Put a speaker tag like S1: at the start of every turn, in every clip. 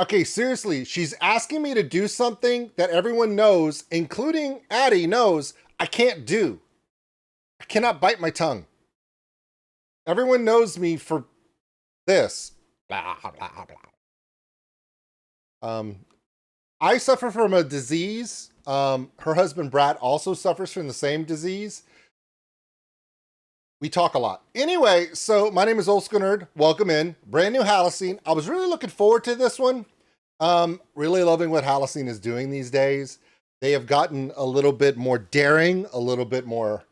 S1: Okay, seriously, she's asking me to do something that everyone knows, including Addie knows I can't do. I cannot bite my tongue. Everyone knows me for this. Blah, blah, blah. I suffer from a disease. Her husband, Brad, also suffers from the same disease. We talk a lot. Anyway, so my name is OldSkuleNerd. Welcome in. Brand new Halocene. I was really looking forward to this one. Really loving what Halocene is doing these days. They have gotten a little bit more daring, a little bit more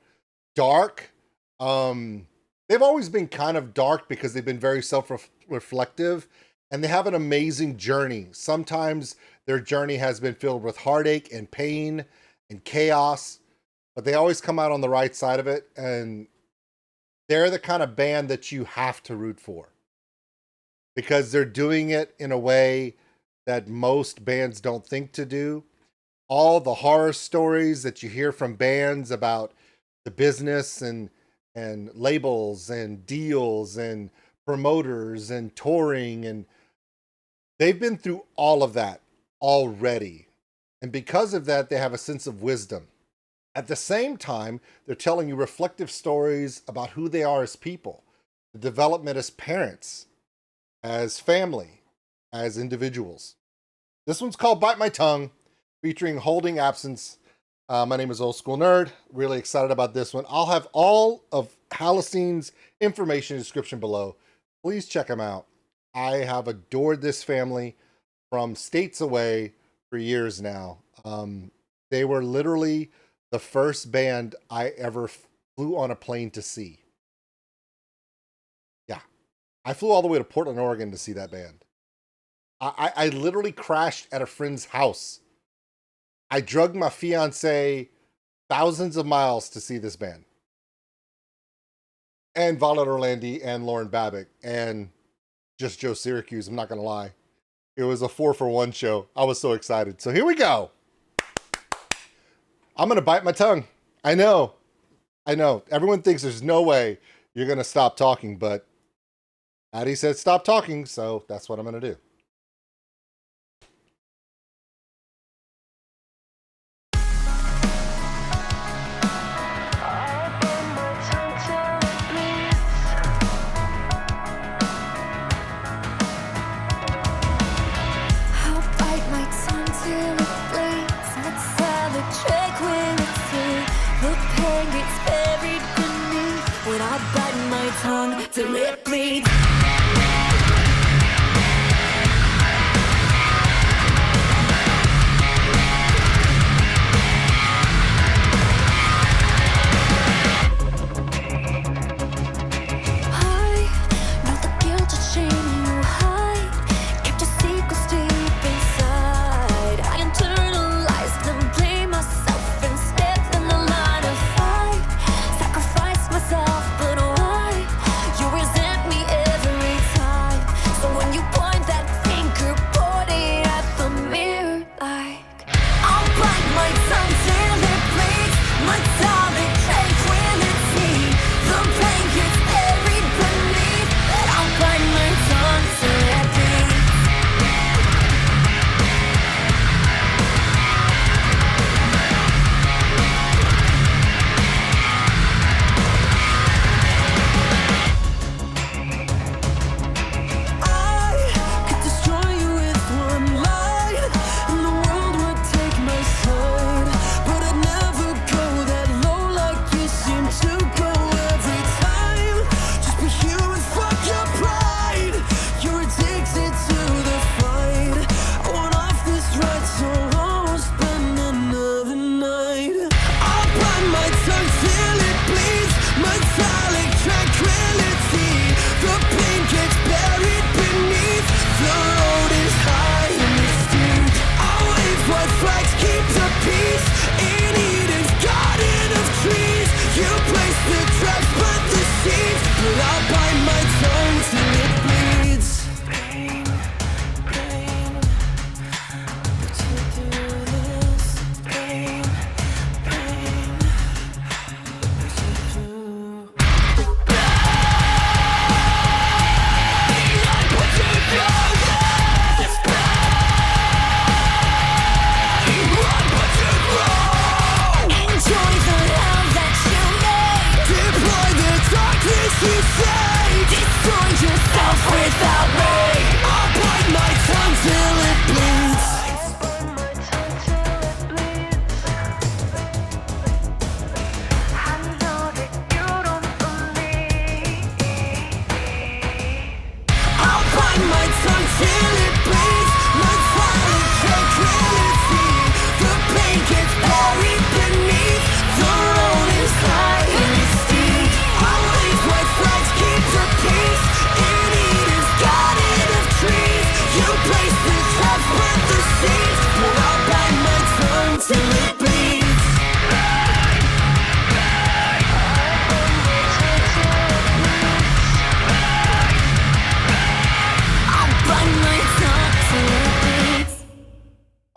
S1: dark. They've always been kind of dark because they've been very self-reflective, and they have an amazing journey. Sometimes their journey has been filled with heartache and pain and chaos, but they always come out on the right side of it, and they're the kind of band that you have to root for because they're doing it in a way that most bands don't think to do. All the horror stories that you hear from bands about the business and labels and deals and promoters and touring, and they've been through all of that already. And because of that, they have a sense of wisdom. At the same time, they're telling you reflective stories about who they are as people, the development as parents, as family, as individuals. This one's called Bite My Tongue, featuring Holding Absence. My name is OldSkuleNerd. Really excited about this one. I'll have all of Halocene's information in the description below. Please check them out. I have adored this family from states away for years now. They were literally the first band I ever flew on a plane to see. Yeah. I flew all the way to Portland, Oregon to see that band. I literally crashed at a friend's house. I drugged my fiance thousands of miles to see this band. And Violet Orlandi and Lauren Babick and just Joe Syracuse, I'm not going to lie. It was a 4-for-1 show. I was so excited. So here we go. I'm going to bite my tongue. I know. Everyone thinks there's no way you're going to stop talking, but Addie said stop talking, so that's what I'm going to do.
S2: Till it bleeds.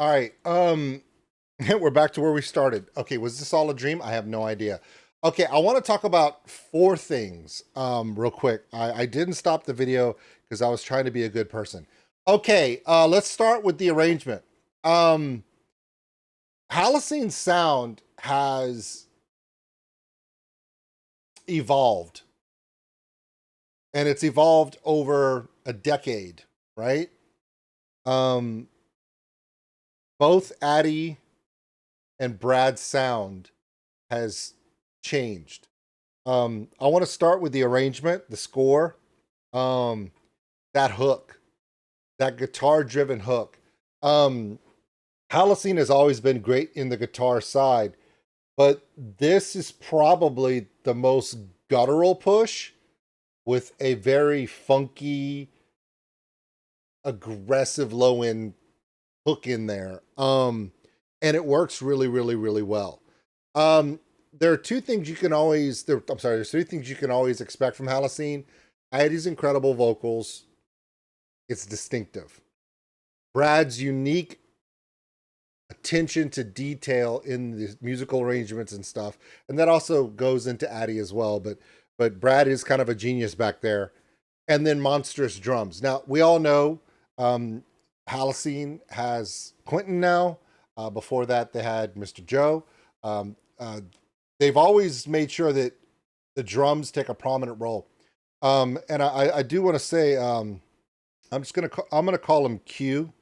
S1: All right. We're back to where we started. Okay, was this all a dream? I have no idea. Okay, I want to talk about four things real quick. I didn't stop the video because I was trying to be a good person. Okay, let's start with the arrangement. Halocene sound has evolved, and it's evolved over a decade, right? Um, both Addie and Brad's sound has changed. I want to start with the arrangement, the score, um, that hook, that guitar-driven hook. Um, Halocene has always been great in the guitar side, but this is probably the most guttural push with a very funky, aggressive low-end hook in there. And it works really, really, really well. There are two things you can always there's three things you can always expect from Halocene. Addie's incredible vocals. It's distinctive. Brad's unique attention to detail in the musical arrangements and stuff. And that also goes into Addie as well, but Brad is kind of a genius back there. And then monstrous drums. Now, we all know Halocene has Quentin now. Before that, they had Mr. Joe. Um, they've always made sure that the drums take a prominent role. And I do want to say, I'm gonna call him Q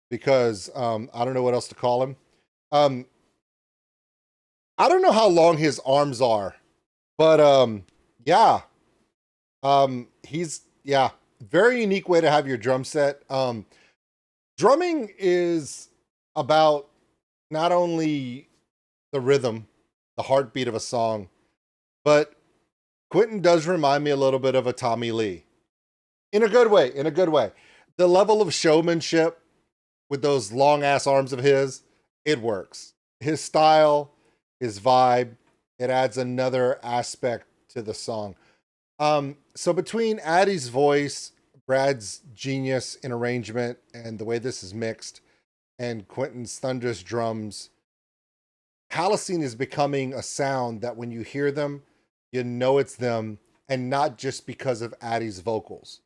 S1: because I don't know what else to call him. Um, I don't know how long his arms are, but yeah, he's very unique way to have your drum set. Drumming is about not only the rhythm, the heartbeat of a song, but Quentin does remind me a little bit of a Tommy Lee. In a good way, in a good way. The level of showmanship with those long ass arms of his, it works. His style, his vibe, it adds another aspect to the song. So between Addie's voice, Brad's genius in arrangement, and the way this is mixed, and Quentin's thunderous drums, Halocene is becoming a sound that when you hear them, you know it's them, and not just because of Addie's vocals.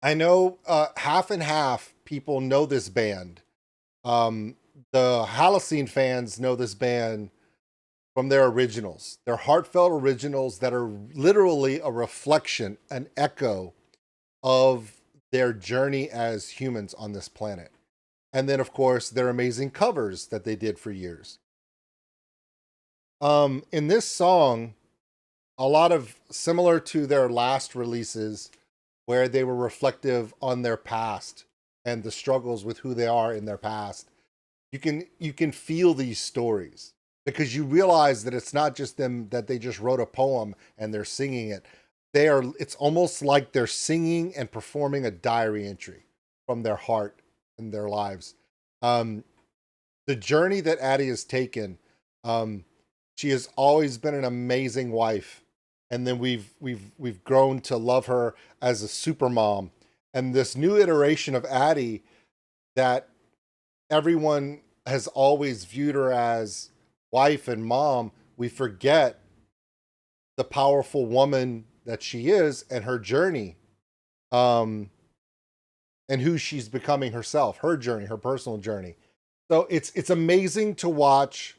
S1: I know half and half people know this band. Um, the Halocene fans know this band from their originals, their heartfelt originals that are literally a reflection, an echo of their journey as humans on this planet. And then, of course, their amazing covers that they did for years. In this song, a lot of similar to their last releases, where they were reflective on their past and the struggles with who they are in their past. You can feel these stories because you realize that it's not just them that they just wrote a poem and they're singing it. It's almost like they're singing and performing a diary entry from their heart and their lives. Um, the journey that Addie has taken, she has always been an amazing wife, and then we've grown to love her as a super mom. And this new iteration of Addie that everyone has always viewed her as wife and mom, we forget the powerful woman that she is and her journey, um, and who she's becoming herself, her journey, her personal journey. So it's amazing to watch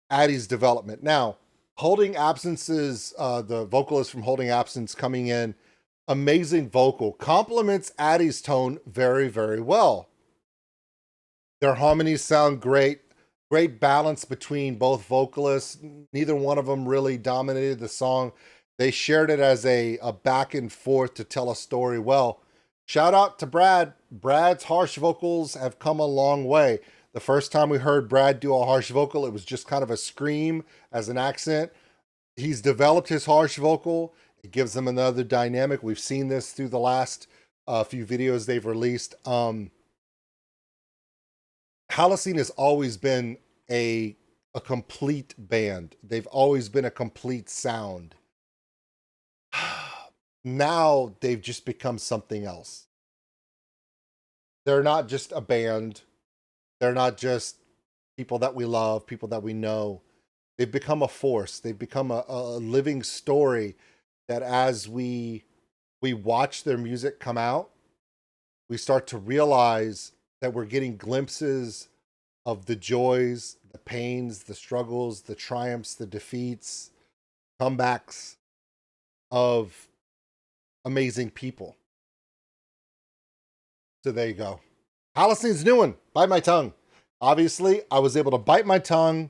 S1: Addie's development. Now, Holding Absences, the vocalist from Holding Absence coming in, amazing vocal, complements Addie's tone very, very well. Their harmonies sound great. Great balance between both vocalists. Neither one of them really dominated the song. They shared it as a back and forth to tell a story well. Shout out to Brad. Brad's harsh vocals have come a long way. The first time we heard Brad do a harsh vocal, it was just kind of a scream as an accent. He's developed his harsh vocal. It gives him another dynamic. We've seen this through the last few videos they've released. Halocene has always been a complete band. They've always been a complete sound. Now they've just become something else. they're not just a band. They're not just people that we love, people that we know. They've become a force. They've become a living story that as we watch their music come out, we start to realize that we're getting glimpses of the joys, the pains, the struggles, the triumphs, the defeats, comebacks of amazing people. So there you go. Halocene's new one, Bite My Tongue. Obviously, I was able to bite my tongue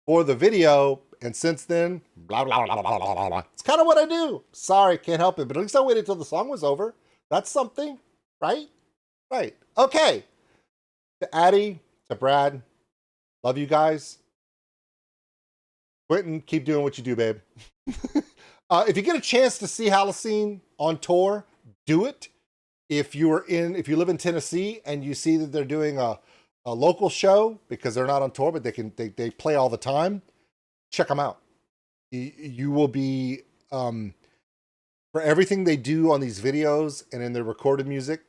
S1: for the video, and since then, blah, blah, blah, blah, blah, blah. It's kind of what I do. Sorry, can't help it, but at least I waited until the song was over. That's something, right? Right. Okay. To Addie, to Brad, love you guys. Quentin, keep doing what you do, babe. If you get a chance to see Halocene on tour, do it. If you live in Tennessee and you see that they're doing a local show, because they're not on tour, but they play all the time, check them out. You will be, for everything they do on these videos and in their recorded music,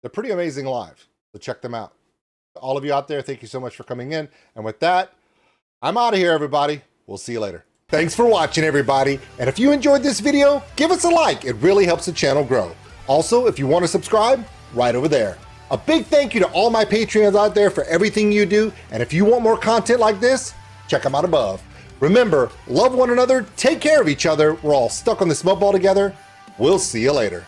S1: they're pretty amazing live. So check them out. All of you out there, thank you so much for coming in. And with that, I'm out of here, everybody. We'll see you later. Thanks for watching, everybody. And if you enjoyed this video, give us a like. It really helps the channel grow. Also, if you want to subscribe, right over there. A big thank you to all my Patreons out there for everything you do. And if you want more content like this, check them out above. Remember, love one another, take care of each other. We're all stuck on this mud ball together. We'll see you later.